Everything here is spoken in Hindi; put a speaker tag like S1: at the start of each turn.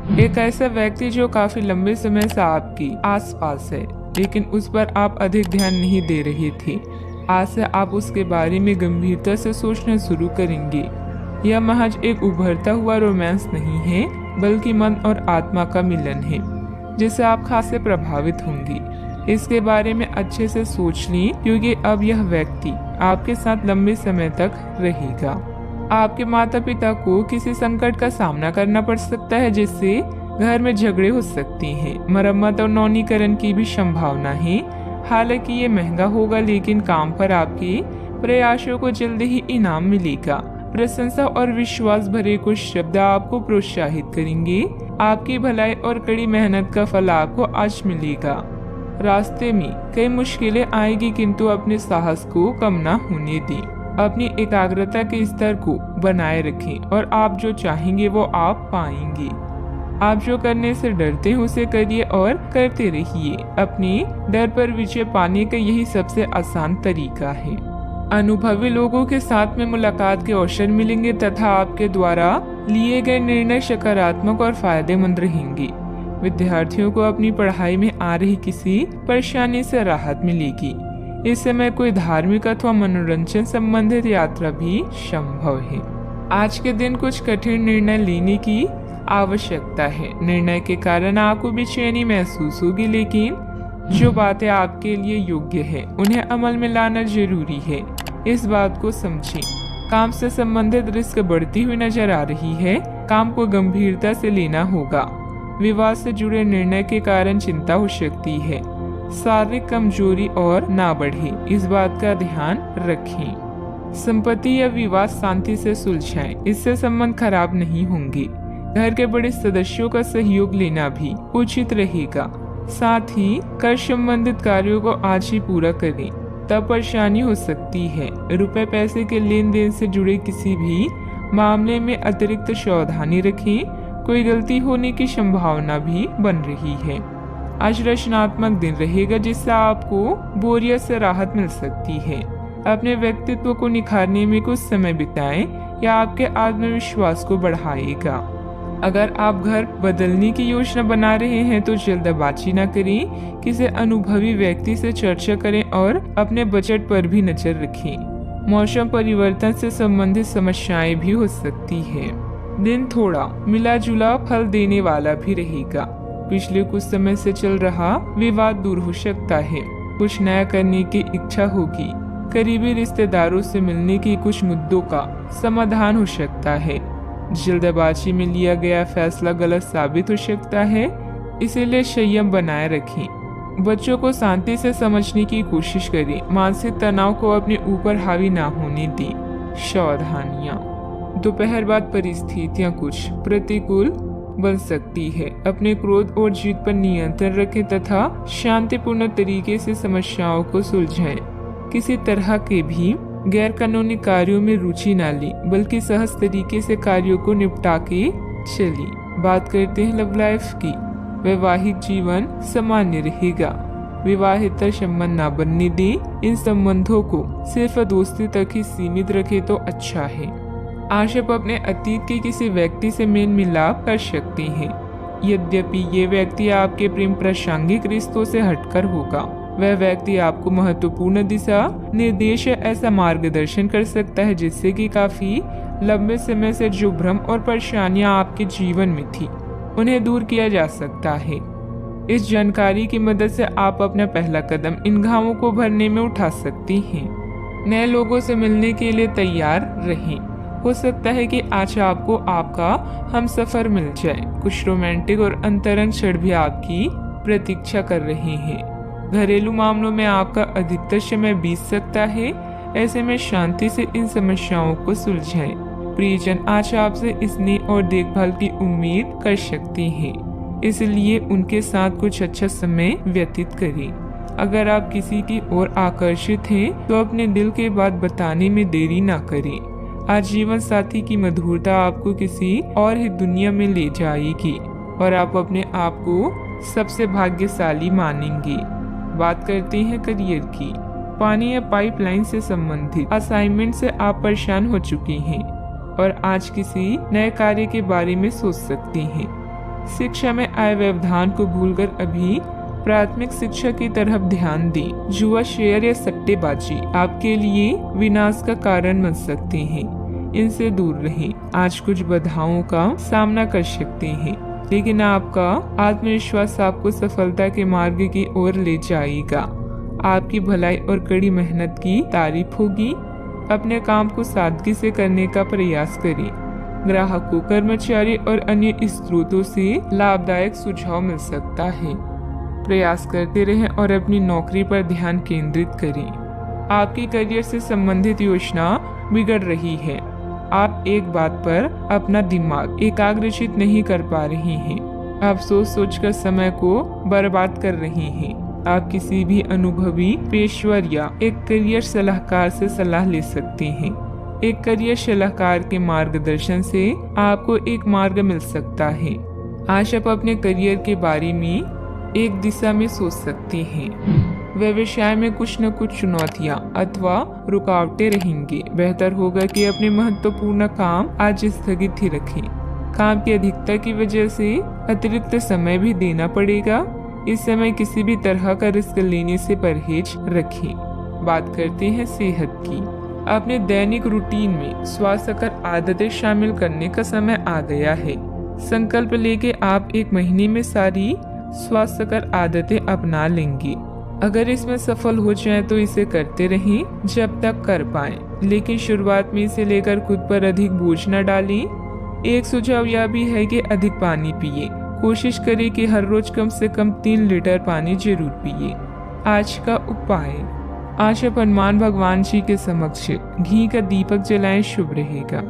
S1: एक ऐसा व्यक्ति जो काफी लंबे समय से आपकी आसपास है, लेकिन उस पर आप अधिक ध्यान नहीं दे रहे थे। आज से आप उसके बारे में गंभीरता से सोचना शुरू करेंगे। यह महज एक उभरता हुआ रोमांस नहीं है, बल्कि मन और आत्मा का मिलन है, जिससे आप खासे प्रभावित होंगे। इसके बारे में अच्छे से सोच लें, क्योंकि अब यह व्यक्ति आपके साथ लंबे समय तक रहेगा। आपके माता पिता को किसी संकट का सामना करना पड़ सकता है, जिससे घर में झगड़े हो सकते हैं। मरम्मत और नवीनीकरण की भी संभावना है। हालांकि ये महंगा होगा, लेकिन काम पर आपके प्रयासों को जल्दी ही इनाम मिलेगा। प्रशंसा और विश्वास भरे कुछ शब्द आपको प्रोत्साहित करेंगे। आपकी भलाई और कड़ी मेहनत का फल आपको आज मिलेगा। रास्ते में कई मुश्किलें आएगी, किंतु अपने साहस को कम न होने दें। अपनी एकाग्रता के स्तर को बनाए रखें और आप जो चाहेंगे वो आप पाएंगे। आप जो करने से डरते हैं उसे करिए और करते रहिए। अपने डर पर विजय पाने का यही सबसे आसान तरीका है। अनुभवी लोगों के साथ में मुलाकात के अवसर मिलेंगे तथा आपके द्वारा लिए गए निर्णय सकारात्मक और फायदेमंद रहेंगे। विद्यार्थियों को अपनी पढ़ाई में आ रही किसी परेशानी से राहत मिलेगी। इस समय कोई धार्मिक अथवा मनोरंजन संबंधित यात्रा भी संभव है। आज के दिन कुछ कठिन निर्णय लेने की आवश्यकता है। निर्णय के कारण आपको बेचैनी महसूस होगी, लेकिन जो बातें आपके लिए योग्य है उन्हें अमल में लाना जरूरी है। इस बात को समझें। काम से संबंधित रिस्क बढ़ती हुई नजर आ रही है। काम को गंभीरता से लेना होगा। विवाह से जुड़े निर्णय के कारण चिंता हो सकती है। शारीरिक कमजोरी और ना बढ़े, इस बात का ध्यान रखें। संपत्ति या विवाद शांति से सुलझाएं, इससे संबंध खराब नहीं होंगे। घर के बड़े सदस्यों का सहयोग लेना भी उचित रहेगा। साथ ही कर संबंधित कार्यों को आज ही पूरा करें, तब परेशानी हो सकती है। रुपए पैसे के लेन देन से जुड़े किसी भी मामले में अतिरिक्त सावधानी रखें। कोई गलती होने की संभावना भी बन रही है। आज रचनात्मक दिन रहेगा, जिससे आपको बोरियत से राहत मिल सकती है। अपने व्यक्तित्व को निखारने में कुछ समय बिताएं, यह आपके आत्मविश्वास को बढ़ाएगा। अगर आप घर बदलने की योजना बना रहे हैं तो जल्दबाजी न करें। किसी अनुभवी व्यक्ति से चर्चा करें और अपने बजट पर भी नजर रखें। मौसम परिवर्तन से संबंधित समस्याएं भी हो सकती है। दिन थोड़ा मिला जुला फल देने वाला भी रहेगा। पिछले कुछ समय से चल रहा विवाद दूर हो सकता है। कुछ नया करने की इच्छा होगी। करीबी रिश्तेदारों से मिलने की कुछ मुद्दों का समाधान हो सकता है। जल्दबाजी में लिया गया फैसला गलत साबित हो सकता है, इसीलिए संयम बनाए रखें। बच्चों को शांति से समझने की कोशिश करें। मानसिक तनाव को अपने ऊपर हावी ना होने दें। सावधानियां। दोपहर बाद परिस्थितियां कुछ प्रतिकूल बन सकती है। अपने क्रोध और जिद पर नियंत्रण रखें तथा शांतिपूर्ण तरीके से समस्याओं को सुलझाएं। किसी तरह के भी गैर कानूनी कार्यों में रुचि न लें, बल्कि सहज तरीके से कार्यों को निपटा के चलिए। बात करते हैं लव लाइफ की। वैवाहिक जीवन सामान्य रहेगा। विवाहेतर संबंध न बनने दें। इन संबंधों को सिर्फ दोस्ती तक ही सीमित रखें तो अच्छा है। आज आप अपने अतीत के किसी व्यक्ति से मेल मिलाप कर सकते हैं। यद्यपि ये व्यक्ति आपके प्रेम प्रासंगिक रिश्तों से हटकर होगा। वह व्यक्ति आपको महत्वपूर्ण दिशा निर्देश ऐसा मार्गदर्शन कर सकता है, जिससे कि काफी लंबे समय से जो भ्रम और परेशानियां आपके जीवन में थी उन्हें दूर किया जा सकता है। इस जानकारी की मदद से आप अपना पहला कदम इन घावों को भरने में उठा सकती हैं। नए लोगों से मिलने के लिए तैयार रहें। हो सकता है कि आज आपको आपका हमसफर मिल जाए। कुछ रोमांटिक और अंतरंग क्षण भी आपकी प्रतीक्षा कर रहे हैं। घरेलू मामलों में आपका अधिकतर समय बीत सकता है। ऐसे में शांति से इन समस्याओं को सुलझाएं। प्रियजन आज आपसे स्नेह और देखभाल की उम्मीद कर सकते हैं, इसलिए उनके साथ कुछ अच्छा समय व्यतीत करें। अगर आप किसी की ओर आकर्षित हैं, तो अपने दिल की बात बताने में देरी ना करें। आज जीवन साथी की मधुरता आपको किसी और ही दुनिया में ले जाएगी और आप अपने आप को सबसे भाग्यशाली मानेंगे। बात करते हैं करियर की। पानी या पाइपलाइन से संबंधित असाइनमेंट से आप परेशान हो चुके हैं और आज किसी नए कार्य के बारे में सोच सकते हैं। शिक्षा में आए व्यवधान को भूलकर अभी प्राथमिक शिक्षा की तरफ ध्यान दें। जुआ, शेयर या सट्टेबाजी आपके लिए विनाश का कारण बन सकते हैं, इनसे दूर रहें। आज कुछ बाधाओं का सामना कर सकते हैं, लेकिन आपका आत्मविश्वास आपको सफलता के मार्ग की ओर ले जाएगा। आपकी भलाई और कड़ी मेहनत की तारीफ होगी। अपने काम को सादगी से करने का प्रयास करें। ग्राहकों, कर्मचारी और अन्य स्रोतों से लाभदायक सुझाव मिल सकता है। प्रयास करते रहें और अपनी नौकरी पर ध्यान केंद्रित करें। आपकी करियर से संबंधित योजना बिगड़ रही है। आप एक बात पर अपना दिमाग एकाग्रचित नहीं कर पा रहे हैं। आप सोच कर समय को बर्बाद कर रहे हैं। आप किसी भी अनुभवी पेशवर या एक करियर सलाहकार से सलाह ले सकते हैं। एक करियर सलाहकार के मार्गदर्शन से आपको एक मार्ग मिल सकता है। आज आप अपने करियर के बारे में एक दिशा में सोच सकते हैं। व्यवसाय में कुछ न कुछ चुनौतियां अथवा रुकावटें रहेंगी। बेहतर होगा कि अपने महत्वपूर्ण काम आज स्थगित ही रखें। काम की अधिकता की वजह से अतिरिक्त समय भी देना पड़ेगा। इस समय किसी भी तरह का रिस्क लेने से परहेज रखें। बात करते हैं सेहत की। अपने दैनिक रूटीन में स्वास्थ्यकर आदतें शामिल करने का समय आ गया है। संकल्प लेके आप एक महीने में सारी स्वास्थ्यकर आदतें अपना लेंगे। अगर इसमें सफल हो जाए तो इसे करते रहें जब तक कर पाएं, लेकिन शुरुआत में इसे लेकर खुद पर अधिक बोझ न डालें। एक सुझाव यह भी है कि अधिक पानी पिए। कोशिश करें कि हर रोज कम से कम 3 लीटर पानी जरूर पिए। आज का उपाय, आज आप हनुमान भगवान जी के समक्ष घी का दीपक जलाएं, शुभ रहेगा।